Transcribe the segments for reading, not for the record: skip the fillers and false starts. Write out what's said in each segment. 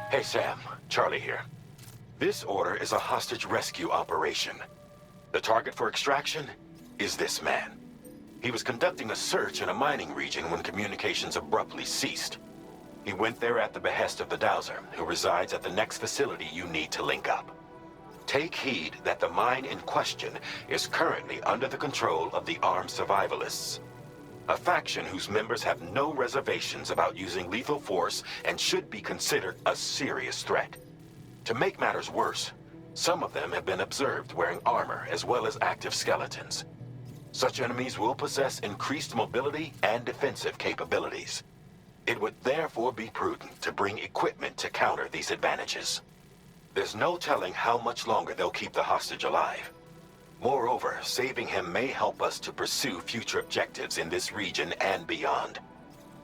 Hey Sam, Charlie here. This order is a hostage rescue operation. The target for extraction is this man. He was conducting a search in a mining region when communications abruptly ceased. He went there at the behest of the Dowser, who resides at the next facility you need to link up. Take heed that the mine in question is currently under the control of the armed survivalists, a faction whose members have no reservations about using lethal force and should be considered a serious threat. To make matters worse, some of them have been observed wearing armor as well as active skeletons. Such enemies will possess increased mobility and defensive capabilities. It would therefore be prudent to bring equipment to counter these advantages. There's no telling how much longer they'll keep the hostage alive. Moreover, saving him may help us to pursue future objectives in this region and beyond.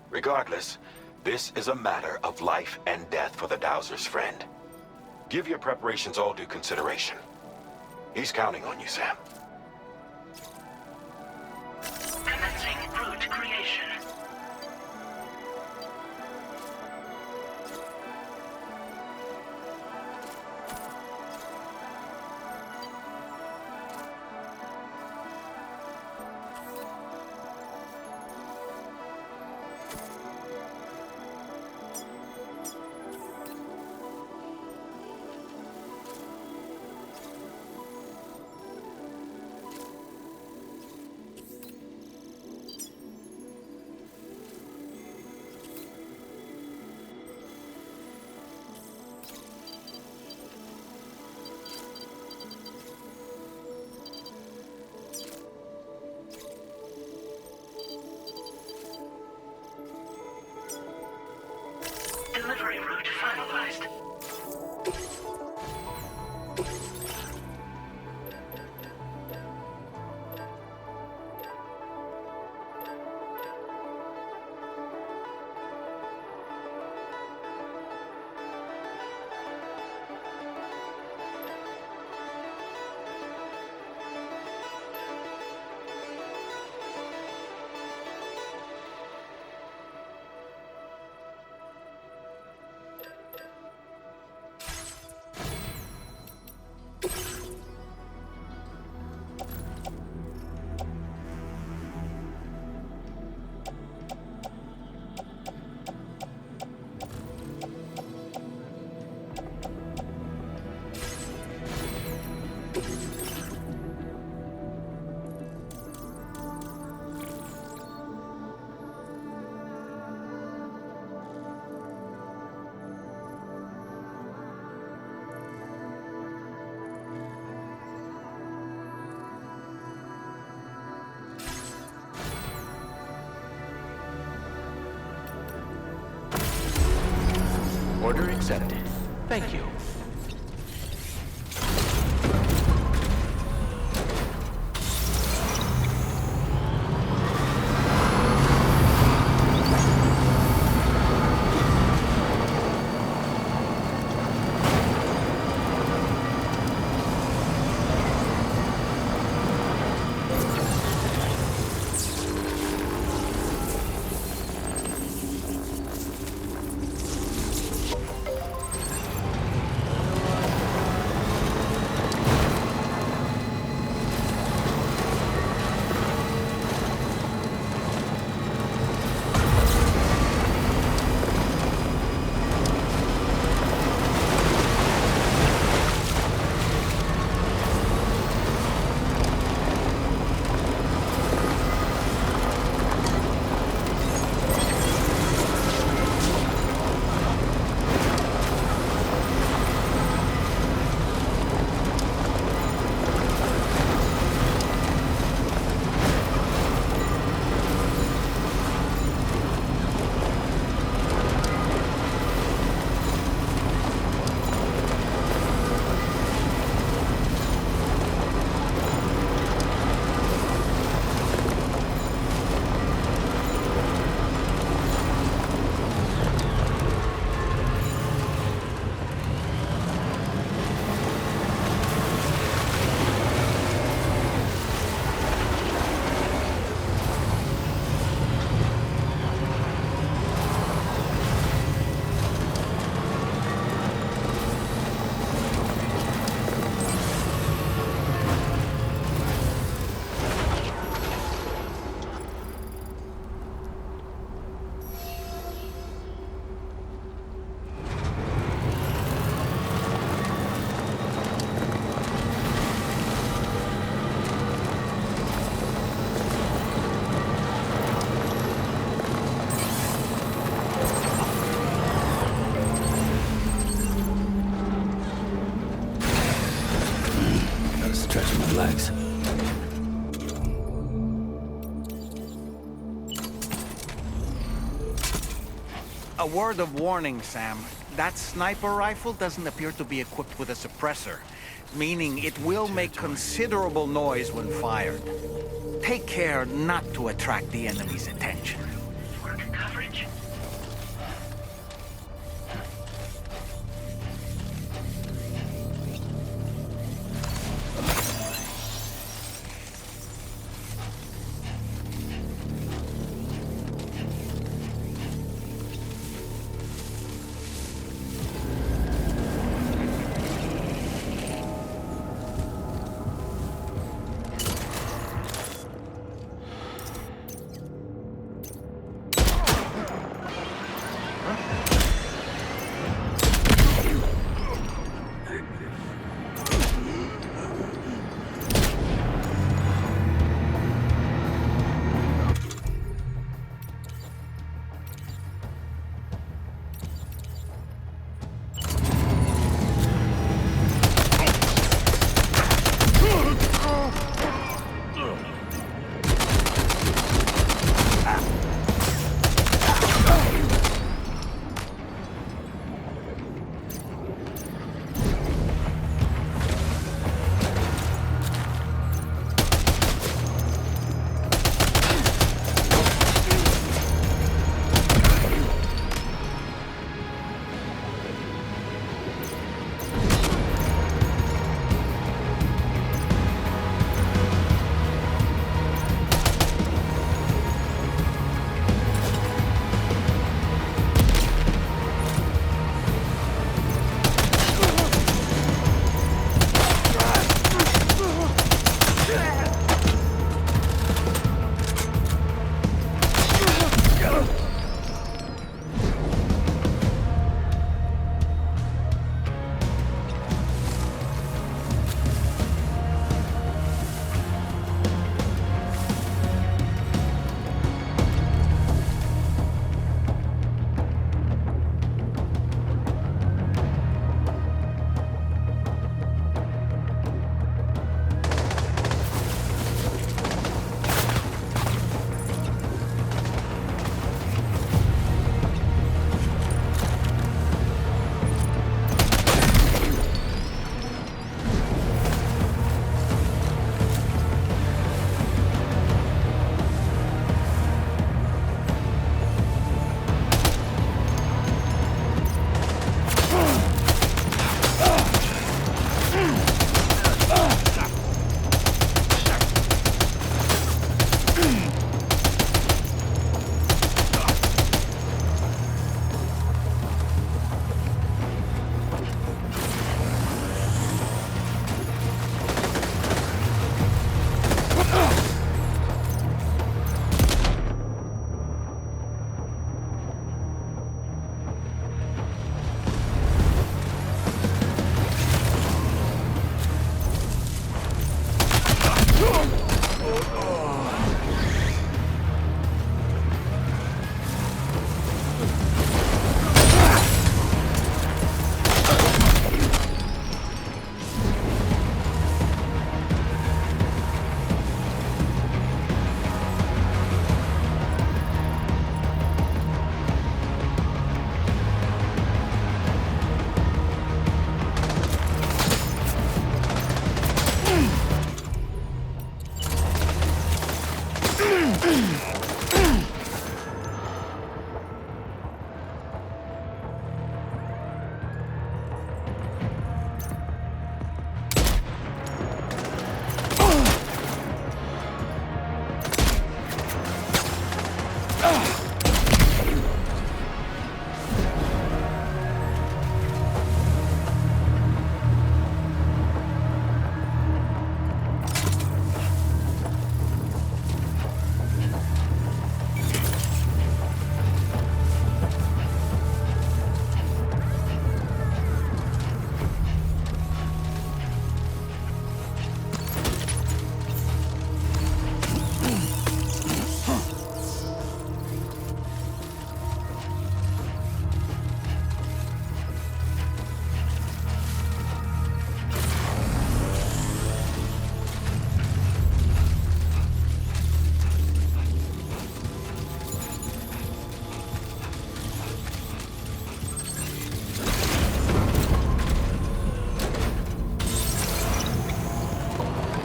Regardless, this is a matter of life and death for the Dowser's friend. Give your preparations all due consideration. He's counting on you, Sam. Commencing route creation. Delivery route finalized. Order accepted. Thank you. Stretching my legs. A word of warning, Sam. That sniper rifle doesn't appear to be equipped with a suppressor, meaning it will make considerable noise when fired. Take care not to attract the enemy's attention. Work coverage.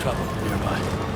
trouble nearby.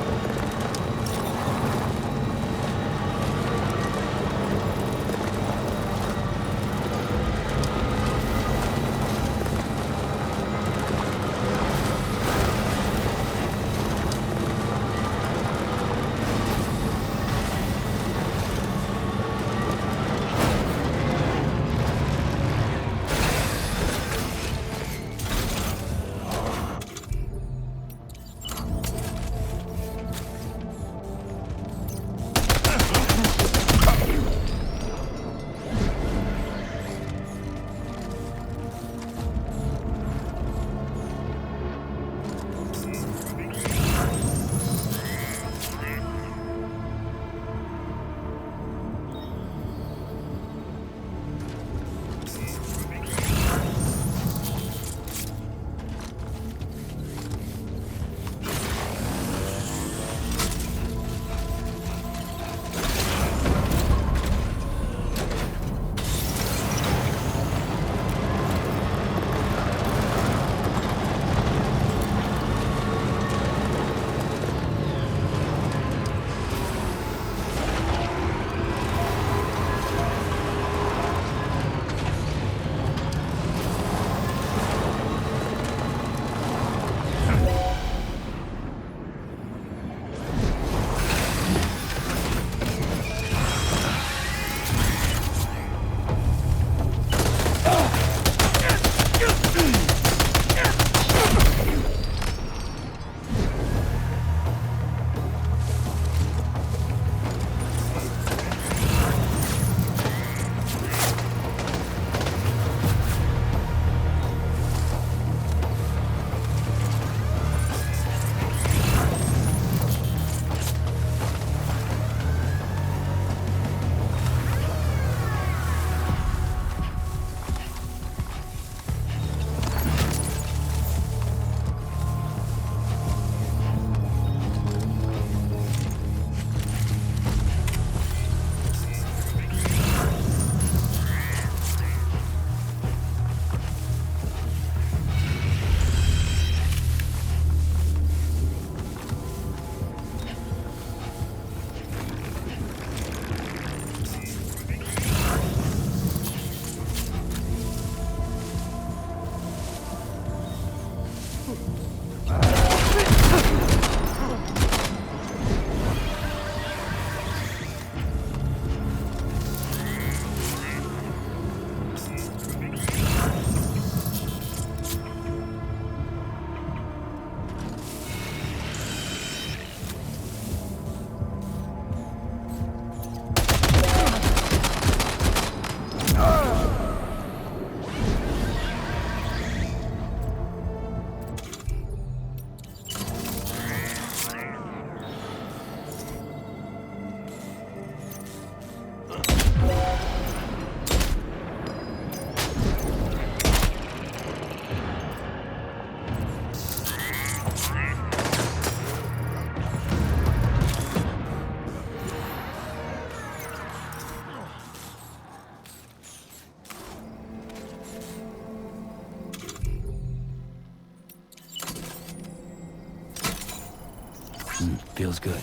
Feels good.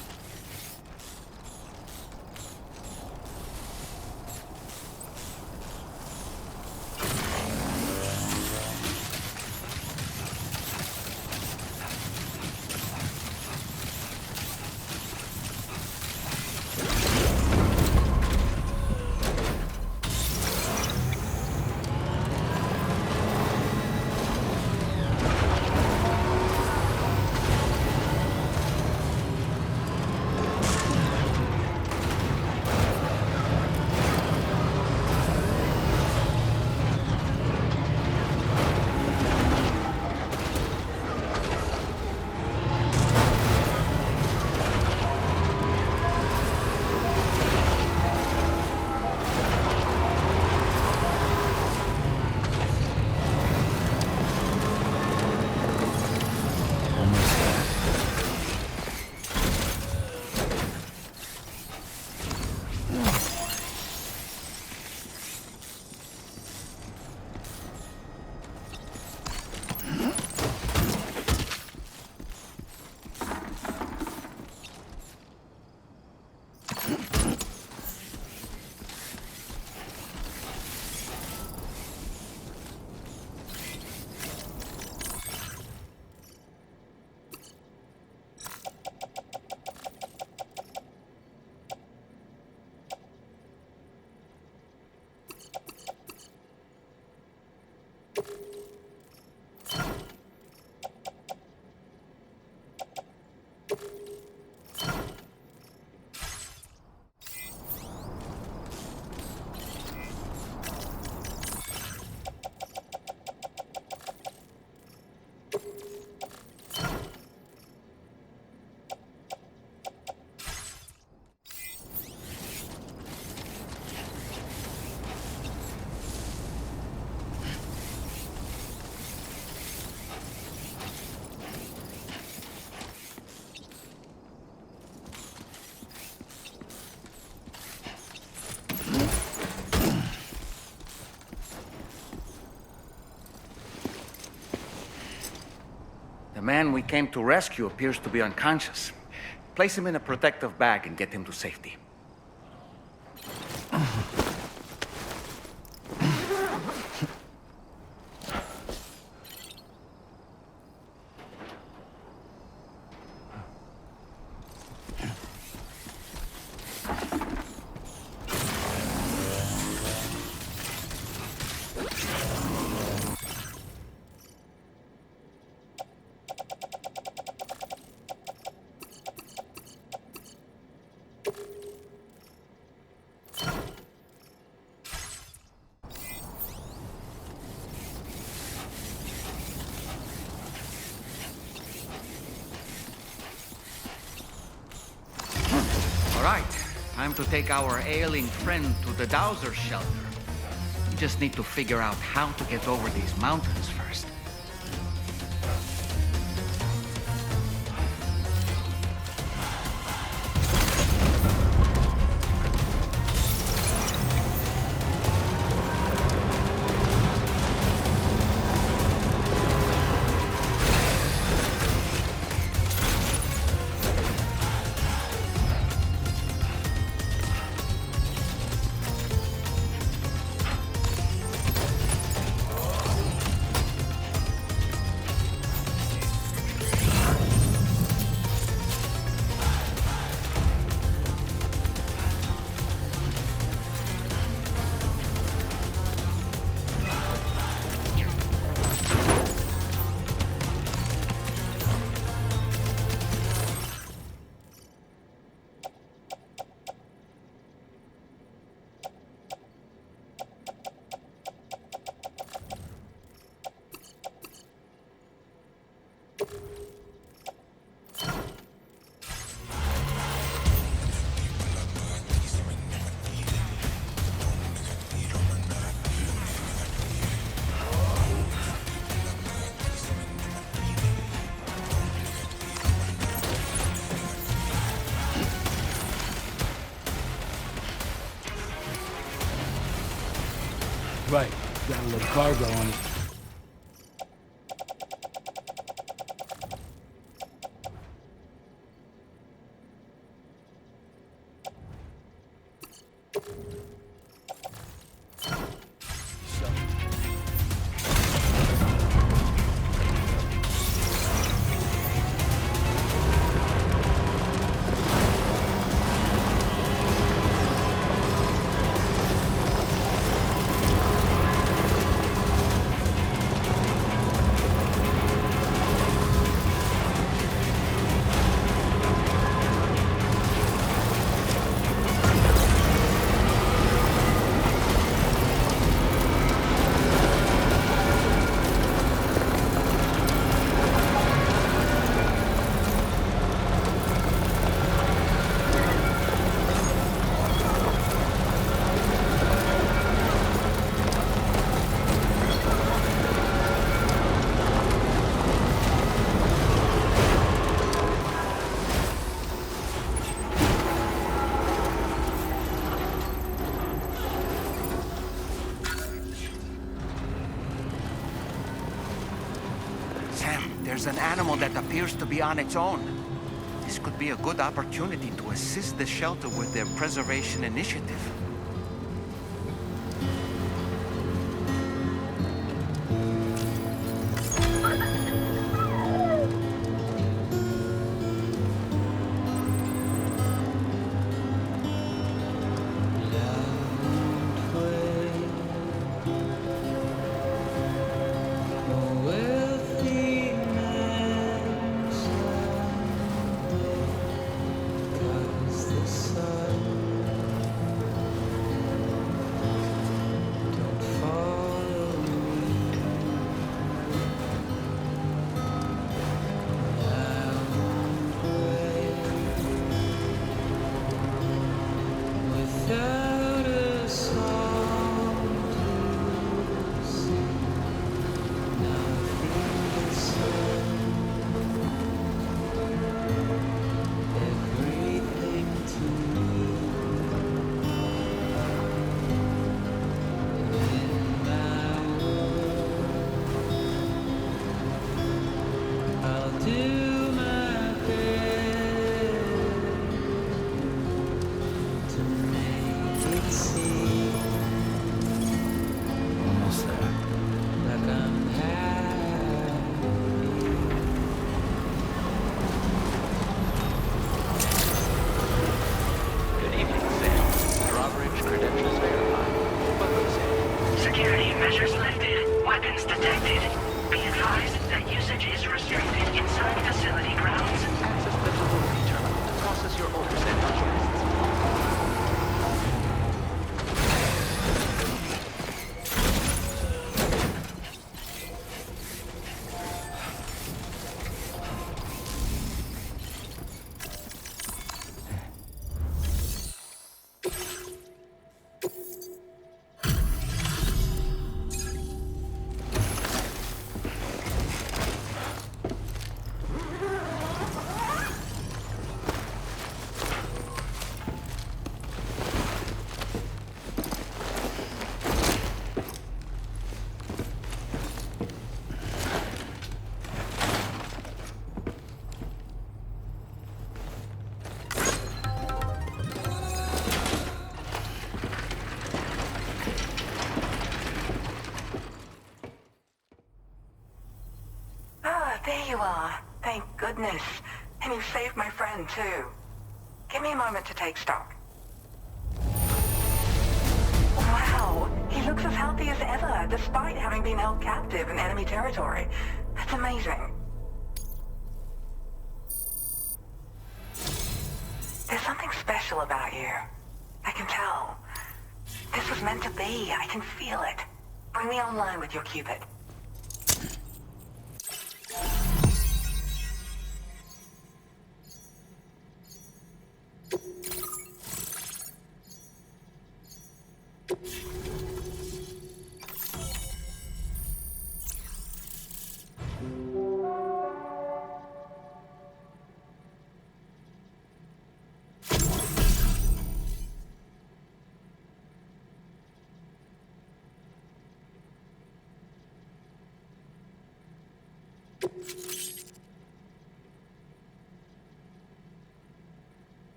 man we came to rescue appears to be unconscious. Place him in a protective bag and get him to safety. All right, time to take our ailing friend to the Dowser shelter. We just need to figure out how to get over these mountains first. Right. Got a little cargo on it. There's an animal that appears to be on its own. This could be a good opportunity to assist the shelter with their preservation initiative. are. Thank goodness. And you saved my friend, too. Give me a moment to take stock. Wow, he looks as healthy as ever, despite having been held captive in enemy territory. That's amazing. There's something special about you. I can tell. This was meant to be. I can feel it. Bring me online with your Cupid.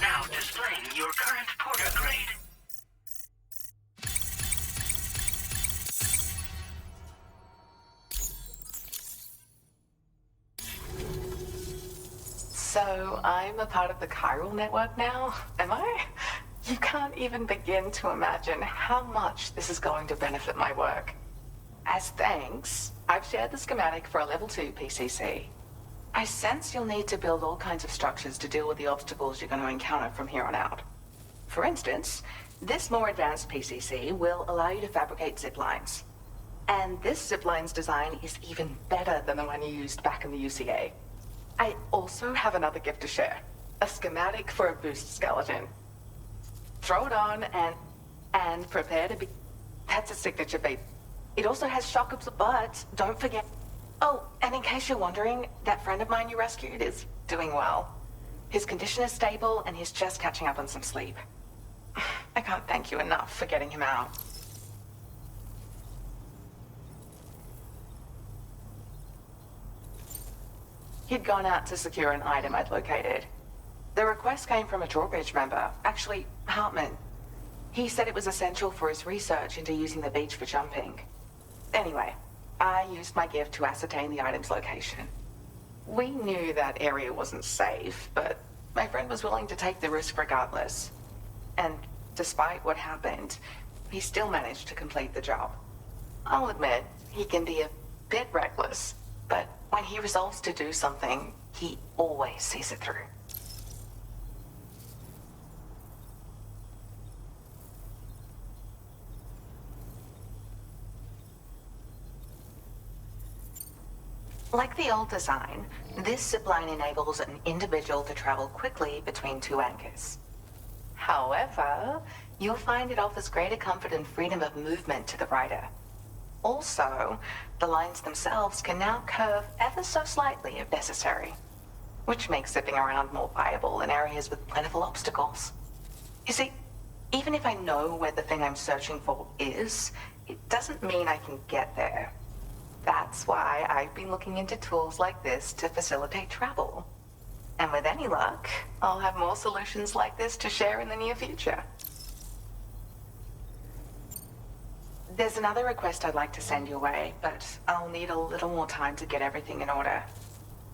Now displaying your current porter grade. So I'm a part of the chiral network now, am I? You can't even begin to imagine how much this is going to benefit my work. As thanks, I've shared the schematic for a level 2 PCC. I sense you'll need to build all kinds of structures to deal with the obstacles you're going to encounter from here on out. For instance, this more advanced PCC will allow you to fabricate zip lines. And this zip line's design is even better than the one you used back in the UCA. I also have another gift to share. A schematic for a boost skeleton. Throw it on and prepare to be... That's a signature beat. It also has shock absorber, but don't forget... Oh, and in case you're wondering, that friend of mine you rescued is doing well. His condition is stable and he's just catching up on some sleep. I can't thank you enough for getting him out. He'd gone out to secure an item I'd located. The request came from a drawbridge member, actually, Hartman. He said it was essential for his research into using the beach for jumping. Anyway, I used my gift to ascertain the item's location. We knew that area wasn't safe, but my friend was willing to take the risk regardless. And despite what happened, he still managed to complete the job. I'll admit, he can be a bit reckless, but when he resolves to do something, he always sees it through. Like the old design, this zipline enables an individual to travel quickly between two anchors. However, you'll find it offers greater comfort and freedom of movement to the rider. Also, the lines themselves can now curve ever so slightly if necessary, which makes zipping around more viable in areas with plentiful obstacles. You see, even if I know where the thing I'm searching for is, it doesn't mean I can get there. That's why I've been looking into tools like this to facilitate travel. And with any luck, I'll have more solutions like this to share in the near future. There's another request I'd like to send your way, but I'll need a little more time to get everything in order.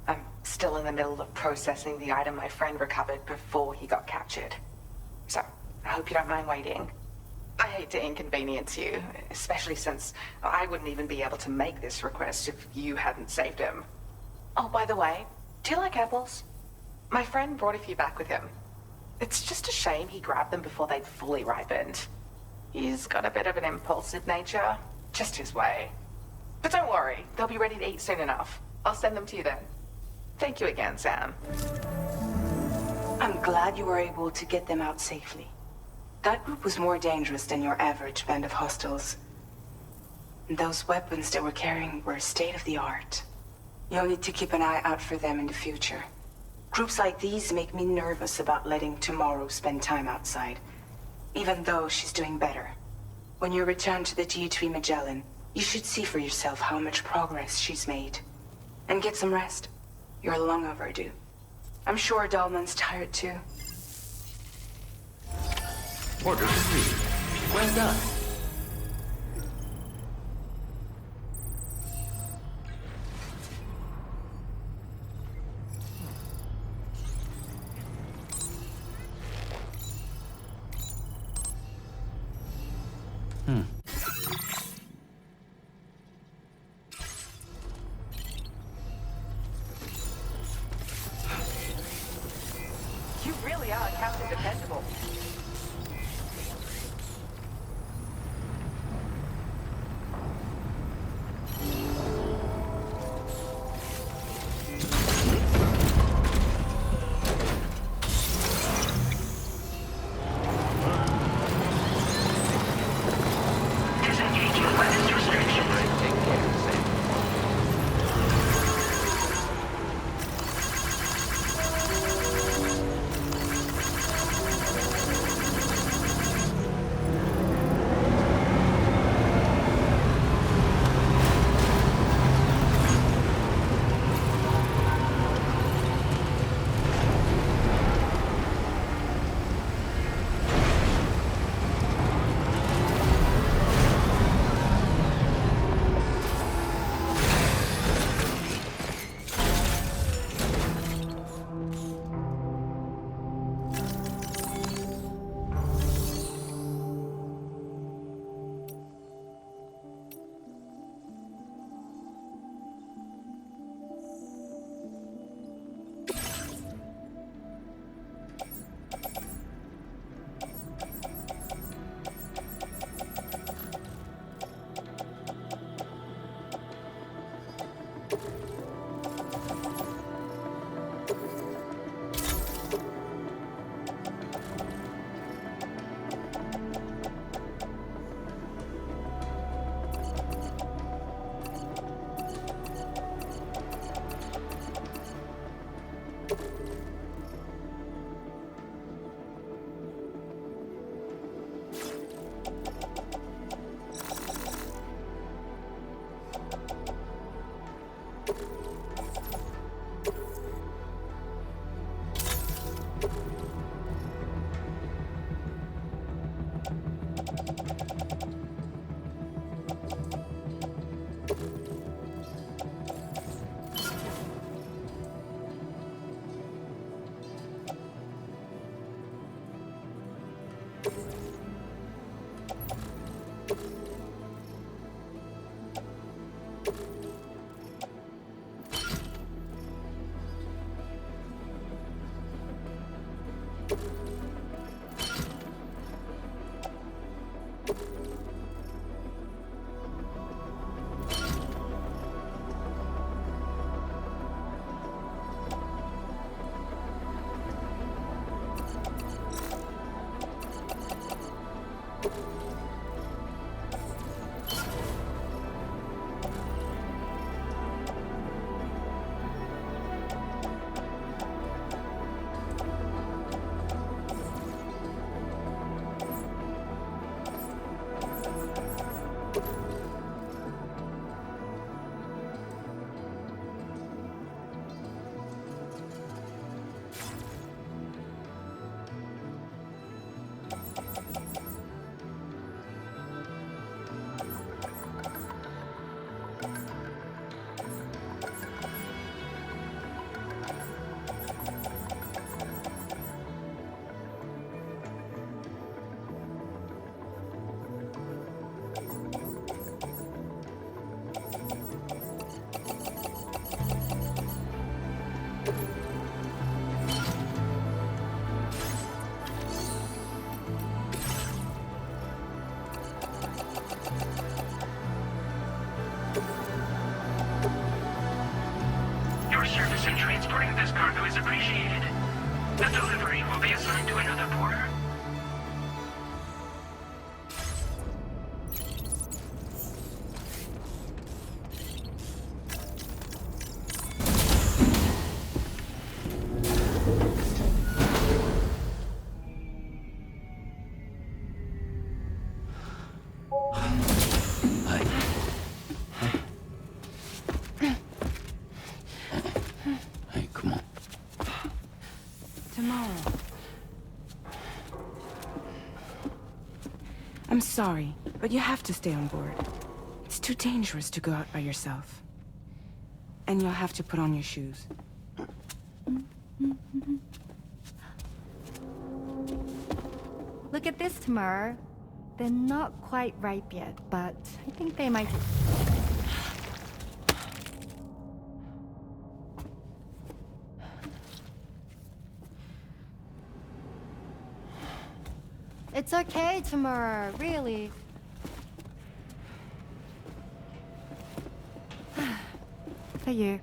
I'm still in the middle of processing the item my friend recovered before he got captured. So, I hope you don't mind waiting. I hate to inconvenience you, especially since I wouldn't even be able to make this request if you hadn't saved him. Oh, by the way, do you like apples? My friend brought a few back with him. It's just a shame he grabbed them before they'd fully ripened. He's got a bit of an impulsive nature, just his way. But don't worry, they'll be ready to eat soon enough. I'll send them to you then. Thank you again, Sam. I'm glad you were able to get them out safely. That group was more dangerous than your average band of hostiles. Those weapons they were carrying were state-of-the-art. You'll need to keep an eye out for them in the future. Groups like these make me nervous about letting Tomorrow spend time outside, even though she's doing better. When you return to the G3 Magellan, you should see for yourself how much progress she's made. And get some rest. You're long overdue. I'm sure Dahlman's tired too. Order received. Well done. You really are Captain Dependable. Your service in transporting this cargo is appreciated. The delivery will be assigned to another porter. Hey, come on. Tomorrow. I'm sorry, but you have to stay on board. It's too dangerous to go out by yourself. And you'll have to put on your shoes. Look at this, Tamar. They're not quite ripe yet, but I think they might... It's okay, Tamara, really. For you.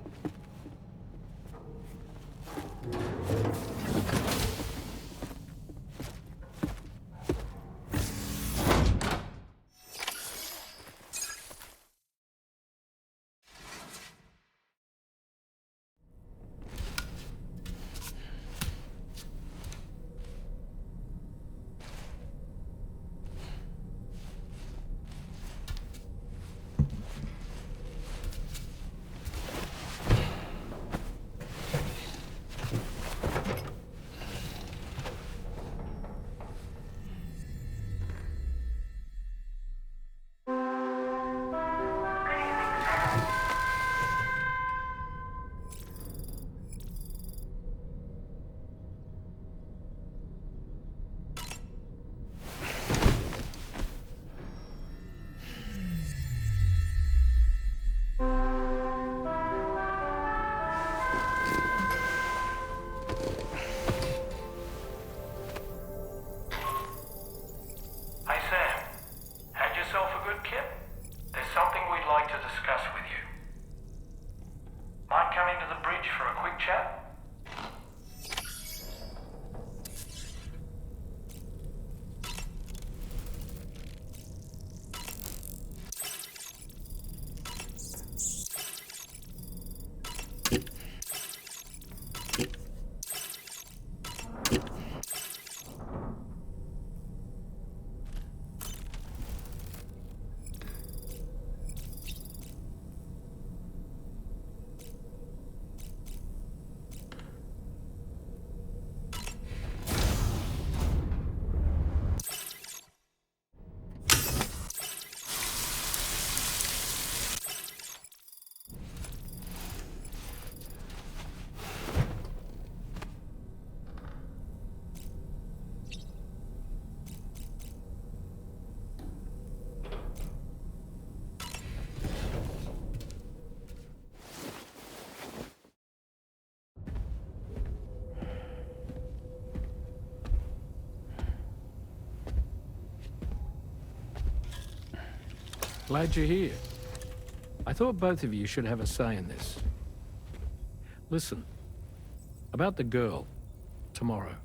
Hey Sam, had yourself a good kip? There's something we'd like to discuss with you. Mind coming to the bridge for a quick chat? Glad you're here. I thought both of you should have a say in this. Listen, about the girl, tomorrow.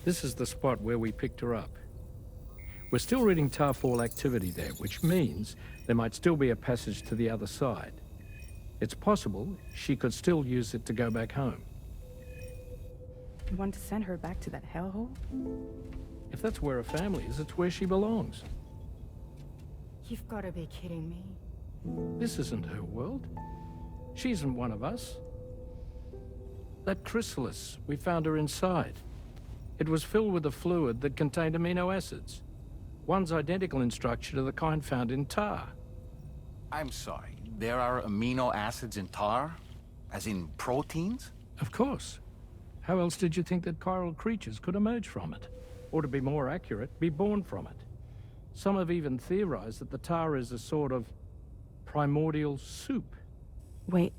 This is the spot where we picked her up. We're still reading Tarfall activity there, which means there might still be a passage to the other side. It's possible she could still use it to go back home. You want to send her back to that hellhole? If that's where her family is, it's where she belongs. You've got to be kidding me. This isn't her world. She isn't one of us. That chrysalis, we found her inside. It was filled with a fluid that contained amino acids. One's identical in structure to the kind found in tar. I'm sorry, there are amino acids in tar? As in proteins? Of course. How else did you think that chiral creatures could emerge from it? Or to be more accurate, be born from it? Some have even theorized that the tar is a sort of primordial soup. Wait,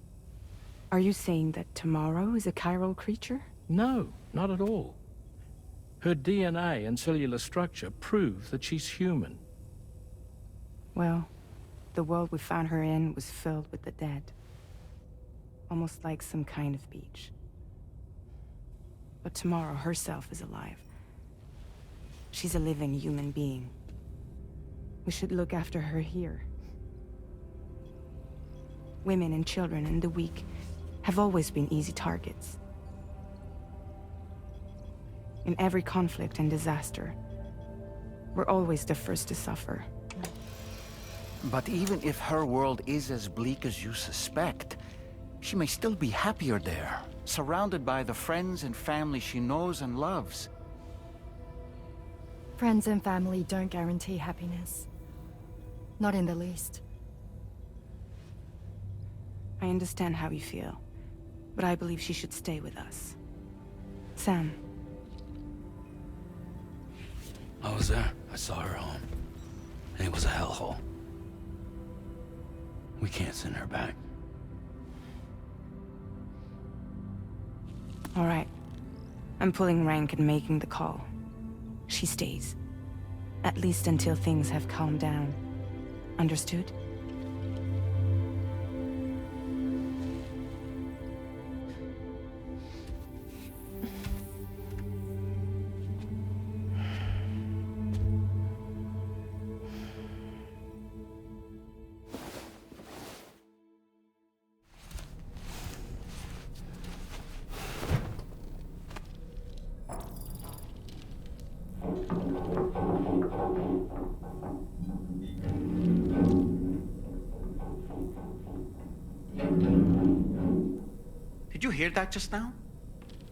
are you saying that tomorrow is a chiral creature? No, not at all. Her DNA and cellular structure prove that she's human. Well, the world we found her in was filled with the dead. Almost like some kind of beach. but tomorrow herself is alive. She's a living human being. We should look after her here. Women and children and the weak have always been easy targets. In every conflict and disaster, we're always the first to suffer. But even if her world is as bleak as you suspect, she may still be happier there, surrounded by the friends and family she knows and loves. Friends and family don't guarantee happiness. Not in the least. I understand how you feel, but I believe she should stay with us. Sam. I was there. I saw her home. And it was a hellhole. We can't send her back. All right. I'm pulling rank and making the call. She stays. At least until things have calmed down. Understood? Did you hear that just now?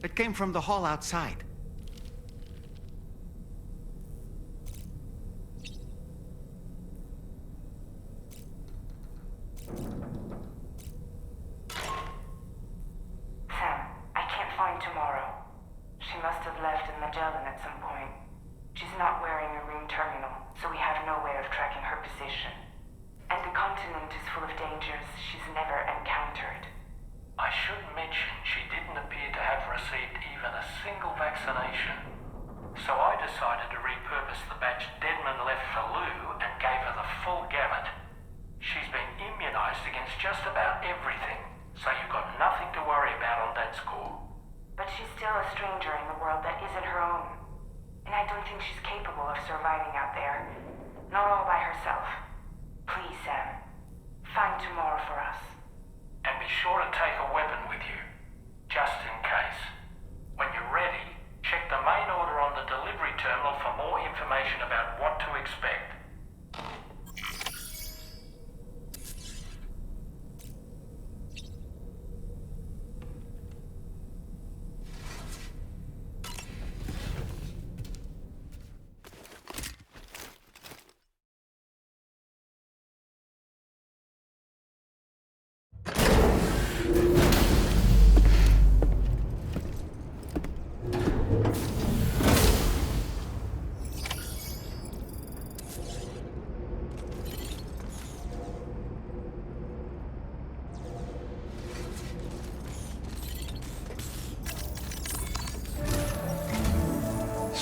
It came from the hall outside. Sam, I can't find Tomorrow. She must have left in Magellan at some point. She's not wearing a room terminal, so we have no way of tracking her position. And the continent is full of dangers she's never encountered. I should mention she didn't appear to have received even a single vaccination. So I decided to repurpose the batch Deadman left for Lou and gave her the full gamut. She's been immunized against just about everything, so you've got nothing to worry about on that score. But she's still a stranger in the world that isn't her own. And I don't think she's capable of surviving out there. Not all by herself. Please, Sam. Find Tomorrow for us. And be sure to take a weapon with you, just in case. When you're ready, check the main order on the delivery terminal for more information about what to expect.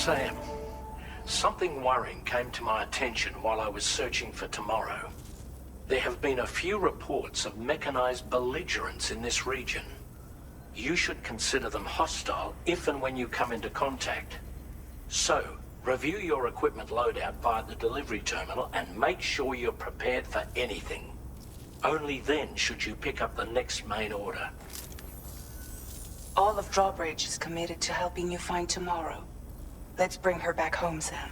Sam, something worrying came to my attention while I was searching for Tomorrow. There have been a few reports of mechanized belligerents in this region. You should consider them hostile if and when you come into contact. So, review your equipment loadout via the delivery terminal and make sure you're prepared for anything. Only then should you pick up the next main order. All of Drawbridge is committed to helping you find Tomorrow. Let's bring her back home, Sam.